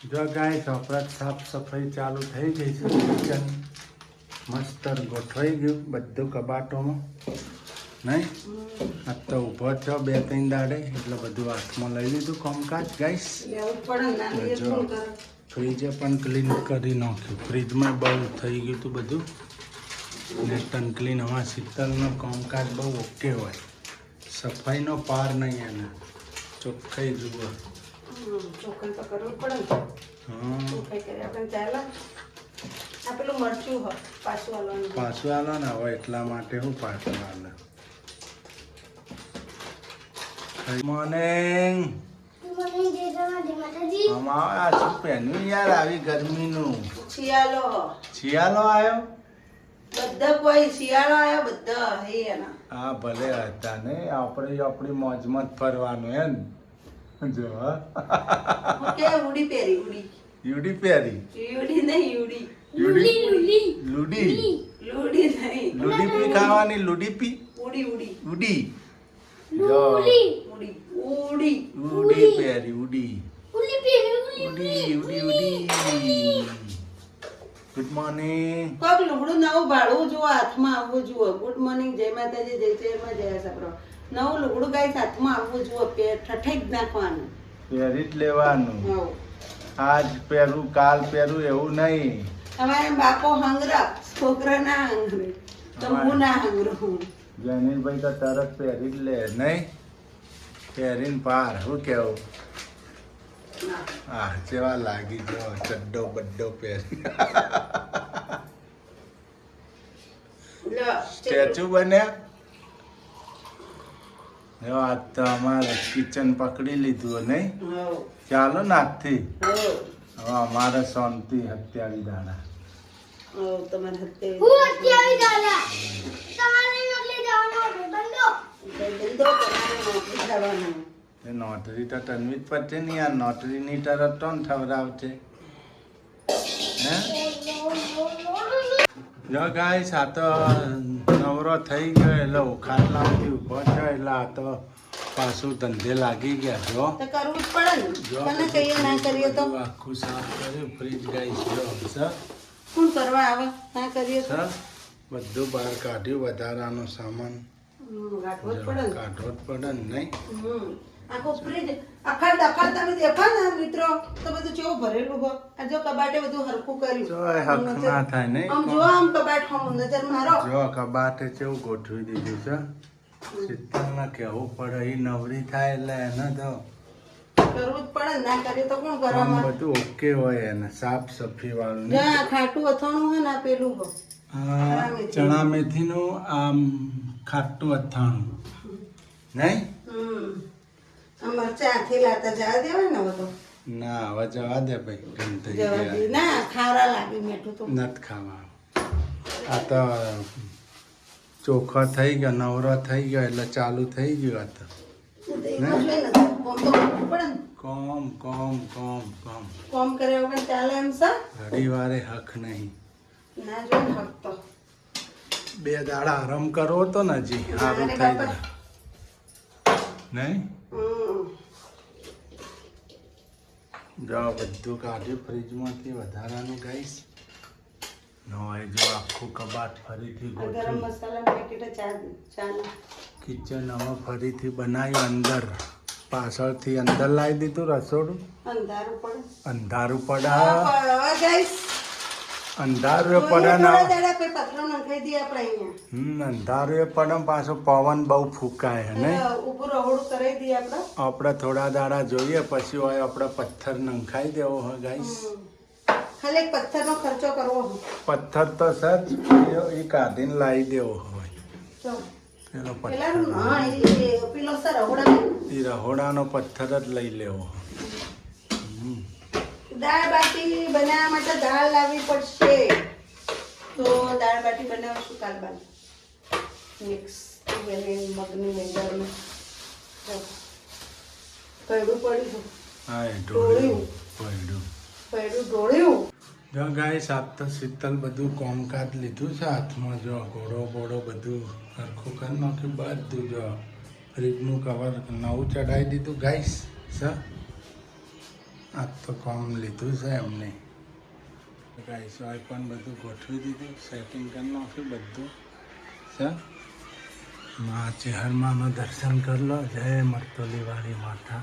જો ગાઈસ આપણા સાફ સફાઈ ચાલુ થઈ ગઈ છે. કિચન મસ્ત ગોઠવાઈ ગયું બધું કબાટોમાં નહીં. આજ તો ઊભો છો 2-3 દાડે એટલે બધું હાથમાં લઈ લીધું કામકાજ ગાઈસ. જો ફ્રીજે પણ ક્લીન કરી નાખ્યું. ફ્રીજમાં બહુ થઈ ગયું હતું બધું નેટ એન્ડ ક્લીન. હવે શીતલનું કામકાજ બહુ ઓકે હોય. સફાઈનો પાર નહીં એને ચોખ્ખાઈ જુઓ. ચોખ્ખાઈ તો કરવું પડે ને. ચોખ્ખાઈ કરી આપણે ચાલે. આ પેલું મરચું હોય પાછું આલવાનું. પાછું આલો ને હવે એટલા માટે હું પાછું આલે. મોર્નિંગ. આ શું પહેર્યું યાર આવી ગરમીનું? શિયાળો. શિયાળો આવ્યો? બધા કોઈ શિયાળો આવ્યો બધા હે એના. હા ભલે હતા ને આપણી મોજમાં જ ફરવાનું એમ. જો કે ઉડી પહેરી ઉડી. યુડી પહેરી? યુડી નહીં યુડી. લુડી લુડી નહીં. લુડી પી ખાવાની. લુડી પી ઉડી ઉડી ઉડી. જો ઉડી ઉડી ઉડી પહેરી ઉડી ઉડી. Good morning. કોક લુગડું નવું ભાડવું જુઓ હાથમાં આવવું જુઓ. ગુડ મોર્નિંગ જય માતાજી જય જયમાં જય સપરો. નવું લુગડું ગાઈસ હાથમાં આવવું જુઓ. ઠઠેક નાખવાનું. પહેરી જ લેવાનું. હવ આજ પહેરું કાલ પહેરું એવું નહીં. તમારે બાપો હંગરા છોકરા ના હંગરે તો હું ના હંગરું. જનીલભાઈ તો તરત પહેરી જ લે નહીં. પહેરીને પાર. શું કેવું? હા જેવા લાગી જો ચડ્ડો બડ્ડો પહેરી સ્ટેચ્યુ બન્યા. જો આજ તો અમારે કિચન પકડી લીધું નહીં. ચાલો ને આજથી હવે અમારે શાંતિ 27 દાડા. તમારે હત્તે નોટરી તો તનવી જ પડશે ને યાર. નોટરીની તરત તો ને થવરાવશે. હે જો ગાઈસ આ તો નવરો થઈ ગયો એટલે ખાટલામાંથી ઊભો છે એટલે આ તો પાછું ધંધે લાગી ગયા. જો કરવું જ પડે ને. મને કહીએ ના કરીએ તો આખું સાફ કર્યું. ફ્રીજ ગાઈસ જો સર શું કરવા આવે ના કરીએ તો સર બધું બહાર કાઢ્યું. વધારાનો સામાન ગાંઠવો જ પડે ને. કાઢવો જ પડે ને નહીં. આખો ફ્રીજ આખા દફા તમે દેખો ને મિત્રો તો બધું કેવું ભરેલું હોય. આ જો કબાટે બધું હરખું કર્યું. જો એ હક ના થાય નહીં. આમ જો આમ કબાટ હમ નજર મારો. જો કબાટે કેવું ગોઠવી દીધું છે. શીતલને કહેવું પડે. એ નવરી થાય એટલે એને તો કરવું જ પડે ને. ના કરીએ તો કોણ આમ કરવામાં. બધું ઓકે હોય એને સાફ સફાઈ વાળું. જ્યાં ખાટું અથાણું હોય ને આ પેલું હોય. ચણા મેથીનું આમ ખાટું અથાણું નહીં. આ મરચાં હાથે લાતા જવા દેવાય ને હવે તો. ના હવે જવા દે ભાઈ. ગંધ થઈ જવા ગયા. દે ના ખારા લાગે મીઠું તો. નથી ખાવા. આ તો ચોખ્ખો થઈ ગયો નવરો થઈ ગયો એટલે ચાલુ થઈ ગયું. આ તો કોમ કોમ કોમ કોમ કોમ કર્યા વગર ચાલે એમ સર. ઘડીવારે હક નહીં. ના જો હક તો 2 દાડા આરામ કરવો તો ને હજી સારું થઈ જાય નહીં. જો બધું કાઢ્યું ફ્રીજમાંથી વધારાનું ગાઈસ. નવાઈ જો આખું કબાટ ફરીથી ગરમ ગોઠવ્યું. મસાલાનું પેકેટ ચાના કિચન હવે ફરીથી બનાવ્યું. અંદર પાછળથી અંદર લાવી દીધું રસોડું. અંધારું પડે. અંધારું પડે. ગાઈસ અંધારું પડે ને પથરો નખાઈ દઈએ આપણે અહીંયા. અંધારું પડે પાછો પવન બહુ ફૂંકાય ને. ઉપર રહોડું કરાવી દઈએ આપણે. આપણે થોડા દાડા જોઈએ પછી હોય આપણે પથ્થર નંખાઈ દેવો હોય ગાઈસ. ખાલી એક પથ્થરનો ખર્ચો કરવો હોય. પથ્થર તો સર એ કાઢીને લાવી દેવો હોય. જો પેલો પેલા પથ્થર હા એ પેલો સર રહોડા એ રહોડાનો પથ્થર જ લઈ લેવો. દાળ બાટી બનાવવા માટે દાળ લાવવી પડશે. તો દાળ બાટી બનાવશું કાલ બાદ. મિક્સ મગની મેંદાનું કયડું પડ્યું. હા એ ઢોળ્યું પડ્યું. કયડું ઢોળ્યું. જો ગાઈસ આપ તો શીતલ બધું કામકાજ લીધું છે હાથમાં. જો ઘોડો બોડો બધું સરખું કરી નાખ્યું. બધું જો ફ્રીજનું કવર નવું ચડાવી દીધું ગાઈસ. સર આજ તો કામ લીધું છે એમને ગાઈસ હોય પણ બધું ગોઠવી દીધું સેટિંગ કરી નાખ્યું બધું છે મા ચેહરમાનું દર્શન કરી લો જય મરતોલીવાળી માતા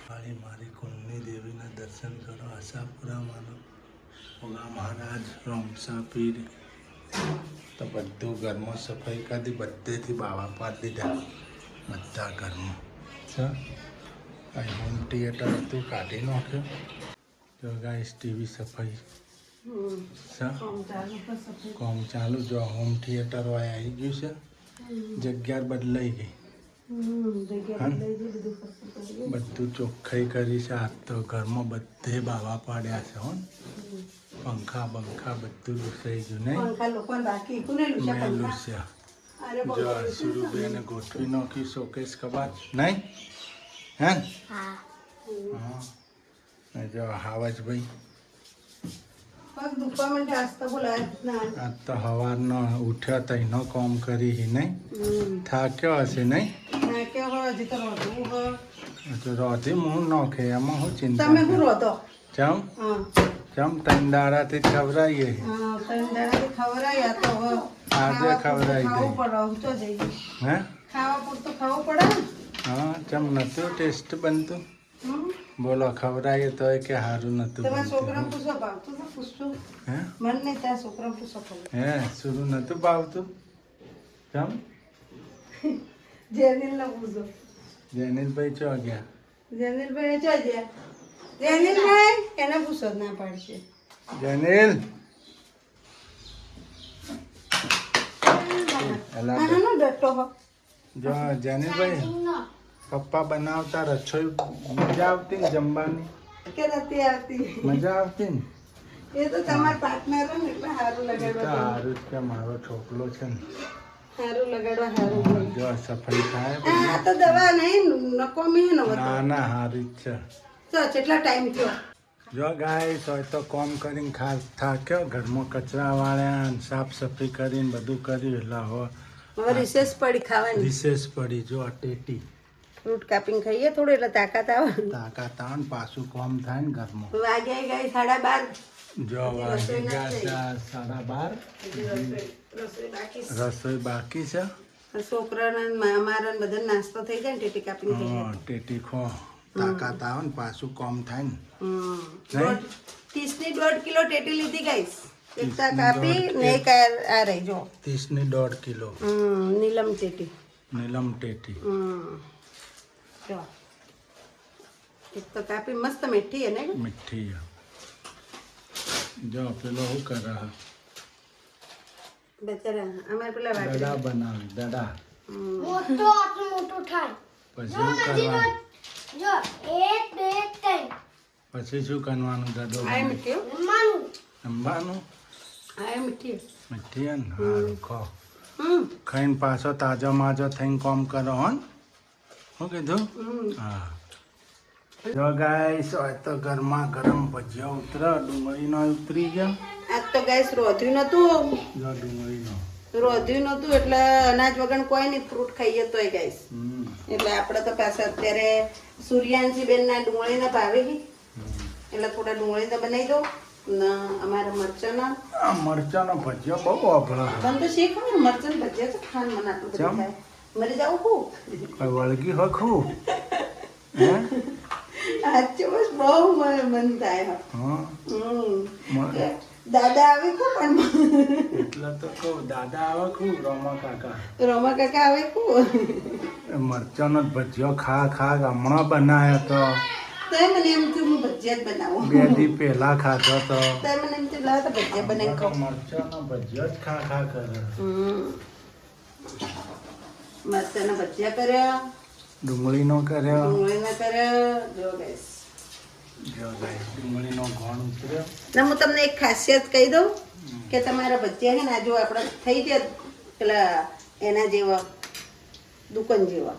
વાળી મારી કુલની દેવીના દર્શન કરો આશાપુરામાંનો ઓગા મહારાજ રોમસા પીર તો બધું ઘરમાં સફાઈ કરી બધેથી બાવા પાડી દીધા બધા ઘરમાં છે અહીં હોમ થિયેટર હતું કાઢી નાખ્યું જો ગાઈસ ટીવી સફાઈ છે કોમ ચાલુ જો હોમ થિયેટર હોય આવી ગયું છે જગ્યા બદલાઈ ગઈ બધું ચોખ્ખાઈ કરી છે આજ તો ઘરમાં બધે બાવા પાડ્યા છે હો પંખા બંખા બધું લૂસાઈ ગયું નહીં મેલું છે જો સુરુબેને ગોઠવી નાખ્યું શોકેસ કબાટ નહીં હે હા જો હાવજભાઈ આજ તો સવારનો ઉઠ્યો તો એનો કામ કરી નહીં થાક્યો હશે નહીં રોધી હું નોખે એમાં હું ચિંતા ચમ ચમ ત્રણ દાડાથી ખવડાવીએ આજે ખવડાવી દઈ હે હા ચમ નતું ટેસ્ટ બનતું બોલો ખવડાવીએ તો કે સારું નતું હે સુરું નતું ભાવતું ચમ જેનિલભાઈ ચો ગયા એને પૂછો ના પાડશે જેનિલ જો જેનિલભાઈ પપ્પા બનાવતા રસોઈ મજા આવતી ને જમવાની કે નથી આવતી મજા આવતી ને એ તો તમારા પાર્ટનર ને એટલે સારું લગાડવા સારું જ કે મારો છોકરો છે ને સારું લગાડવા સારું જો સફાઈ થાય આ તો દવા નહીં નકોમી ને ના ના સારી જ છે તો કેટલા ટાઈમ થયો જો ગાઈસ હોય તો કોમ કરીને ખાસ થાક્યો ઘરમાં કચરા વાળ્યા સાફ સફાઈ કરીને બધું કર્યું એટલે હવે રિસેસ પડી ખાવાની વિશેષ પડી જો આ ટેટી ફ્રૂટ કાપીને ખાઈએ થોડું એટલે તાકાત આવે તાકાત આવે ને પાછું કોમ થાય ને ઘરમાં વાગ્યા ગઈ 12:30 જો વાગી ગયા છે 12:30 રસોઈ બાકી છે છોકરાના અમારા બધા નાસ્તો થઈ જાય ને ટેટી કાપીને થઈ જાય ટેટી ખો તાકાત આવે ને પાછું કોમ થાય ને 30 ની 1.5 કિલો ટેટી લીધી ગાઈસ એકતા કાપી ને એક આ રહી જો 30 ની 1.5 કિલો નીલમ ટેટી જો એક તો કાપી મસ્ત મીઠી હે ને મીઠી જો પેલો શું કરે બેચારા અમારે પેલા દડા બનાવી દડા મોટો થાય પછી શું કરવાનું જો 1 2 3 પછી શું કરવાનું દડો આ મીઠી જમવાનું આ મીઠી મીઠી ને સારું ખો ખાઈને પાછો તાજો માજો થઈને કોમ કરો હો ને શું કીધું હા જો ગાઈસ હોય તો ગરમા ગરમ ભજીયા ઉતરે ડુંગળીનો ઉતરી ગયો આજ તો ગાઈસ રોધ્યું નતું જો ડુંગળીનો રોધ્યું નતું એટલે અનાજ વગર કોઈ નહીં ફ્રૂટ ખાઈએ તોય ગાઈસ એટલે આપણે તો પાછા અત્યારે સૂર્યાંશી બેન ના ડુંગળીના ભાવે ગઈ એટલે થોડા ડુંગળી તો બનાવી દો ને અમારા મરચાનો ભજીયો બહુ વાપરા મને તો શીખ ને મરચાં ભજીયા તો ખાન મને આટલું બધું થાય મરી જાવ હું કોઈ વળગી હખું હે આજે બસ બહુ મન થાય હા દાદા આવે કો પણ એટલે તો કહું દાદા આવે ખું રોમા કાકા આવે કો મરચાનો ભજીયો ખા હમણાં બનાવ્યો તો તો મને એમ થયું હું ભજીયા જ બનાવું 2 દી પહેલા ખાધો તો તો મને એમ થયું લાવ તો ભજીયા બનાવી ખાઉં મરચાનો ભજીયો જ ખા કરે મરચાના ભજીયા કર્યા ડુંગળીનો કર્યો જો ગાઈસ ડુંગળીનો ઘણ ઉતર્યો ના હું તમને એક ખાસિયત કહી દઉં કે તમારા ભજીયા છે ને જો આપણે થઈ જાય પેલા એના જેવા દુકાન જેવા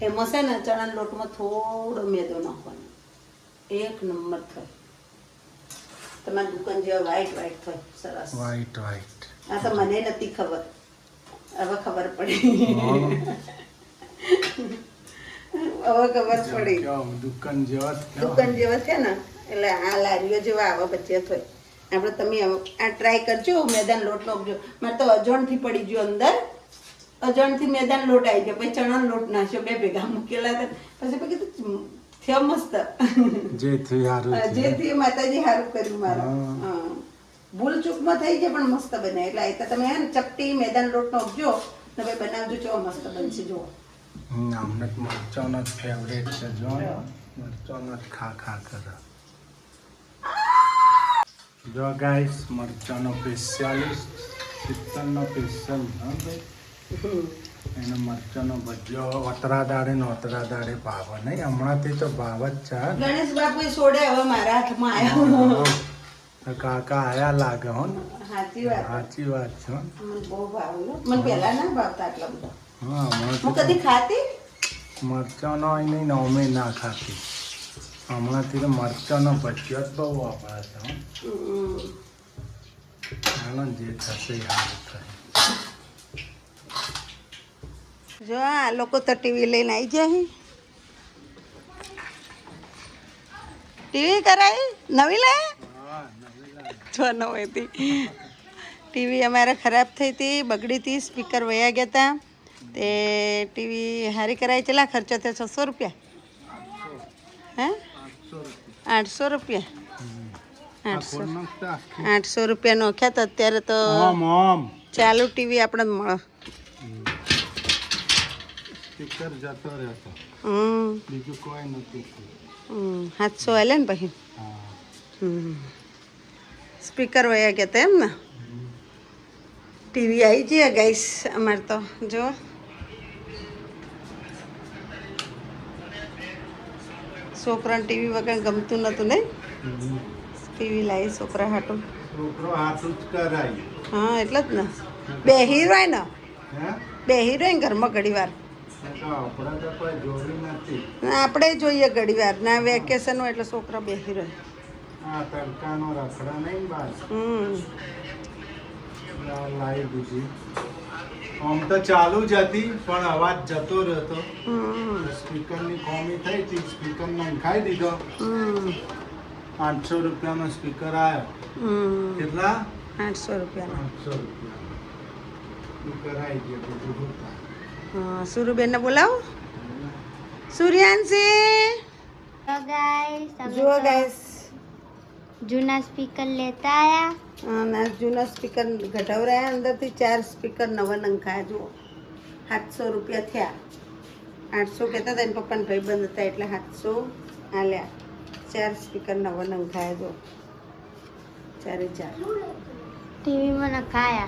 એમાં છે ને ચણાના લોટમાં થોડો મેદો નાખવાનો એક નંબર થાય તમારી દુકાન જેવા વ્હાઈટ થાય સરસ વ્હાઈટ આ તો મને નથી ખબર હવે ખબર પડી દુકાન જેવા છે ને એટલે આ લારીઓ જેવા આવા ભજીયા થાય. આપણે તમે આ ટ્રાય કરજો, મેદાન લોટ નાખજો. મારે તો અજણથી પડી ગયો અંદર, અજણથી મેદાન લોટ આવી ગયો, પછી ચણાનો લોટ નાખ્યો, બે ભેગા મૂકેલા હતા. પછી મેં કીધું થયો મસ્ત. જે થયું હારું થયું. જે થયું માતાજી સારું કર્યું મારા. હા. ભૂલ ચૂકમાં થઈ જાય પણ મસ્ત બને. એટલે આ તો તમે હે ને ચપટી મેદાન લોટ નાખજો ને ભાઈ બનાવજો, ચો મસ્ત બનશે. જુઓ અમને મરચાંનો જ ફેવરેટ છે. જો મરચાંનો જ ખા કરે. જો ગાઈસ મરચાંનો સ્પેશિયાલિસ્ટ, શીતળનો સ્પેશિયલ. હા ભાઈ, એને મરચાંનો ભજીયો ઓતરા દાડે ભાવે નહીં. હમણાંથી તો ભાવ જ છે. ગણેશ બાપુ સોડે હવે મારા હાથમાં આવ્યો. કાકા આયા લાગે હો ને. સાચી વાત. સાચી વાત છે હો. મને બહુ ભાવ્યું. મને પહેલા ના ભાવતા આટલા બધા. હા, હું હમણાંથી કદી ખાતી મરચાંનો હોય નહીં ને અમે ના ખાતી. હમણાંથી તો મરચાંનો ભજીયો જ બહુ વાપરે છે હો. ચાલો ને, જે થશે એ સારું થાય. જો આ લોકો તો ટીવી લઈને આવી જાય. ટીવી કરાવી નવી લાયા જો નવી હતી. ટીવી અમારે ખરાબ થઈ હતી, બગડી હતી, સ્પીકર વયા ગયા હતા. તે ટીવી હારી કરાવી. ચેલા ખર્ચો થયો? 600 રૂપિયા. હે 800 રૂપિયા. 800 રૂપિયા નોખ્યા તો અત્યારે તો ચાલુ ટીવી આપણે મળે. સ્પીકર જતો રહેતો, બીજું કોઈ નથી. 700 હાલે ને પછી. સ્પીકર વયા ગયા હતા એમ ને. ટીવી આવી જઈએ ગાઈસ અમારે તો. જો છોકરાને ટીવી વગર ગમતું નહોતું નહીં. ટીવી લાવી છોકરા હાટું. છોકરો હાથું જ કરાય. હા એટલે જ ને. બે હિરોઈન હે, બે હિરોઈન ઘરમાં ઘડી વાર. આપણે તો કોઈ જોડી નથી. આપણે જોઈએ ઘડી વાર ના વેકેશન હોય એટલે છોકરા બે હિરોઈન. આ તડકાનો રખડા નહીં બાર લાવી દીધી. આમ તો ચાલુ જ હતી પણ અવાજ જતો રહેતો. સ્પીકરની કોમી થઈ હતી, સ્પીકર નંખાઈ દીધો. 800 રૂપિયાનો સ્પીકર આવ્યો. કેટલા? 800 રૂપિયાનો. 800 રૂપિયા સ્પીકર આવી ગયો. બીજું શું થાય? હા, સુરુબેનને બોલાવો. સૂર્યાંશી तो गाइस જુઓ ગાઈસ. जूना स्पीकर लेता आया. ના જૂના સ્પીકર ઘટાવરાયા, અંદરથી 4 સ્પીકર નવા નંખાયા. જુઓ 700 રૂપિયા થયા. 800 કહેતા હતા એના પપ્પાને ભાઈબંધ હતા એટલે 700 આલ્યા. 4 સ્પીકર નવા નંખાયા. જો 4 टीवी में न खाया.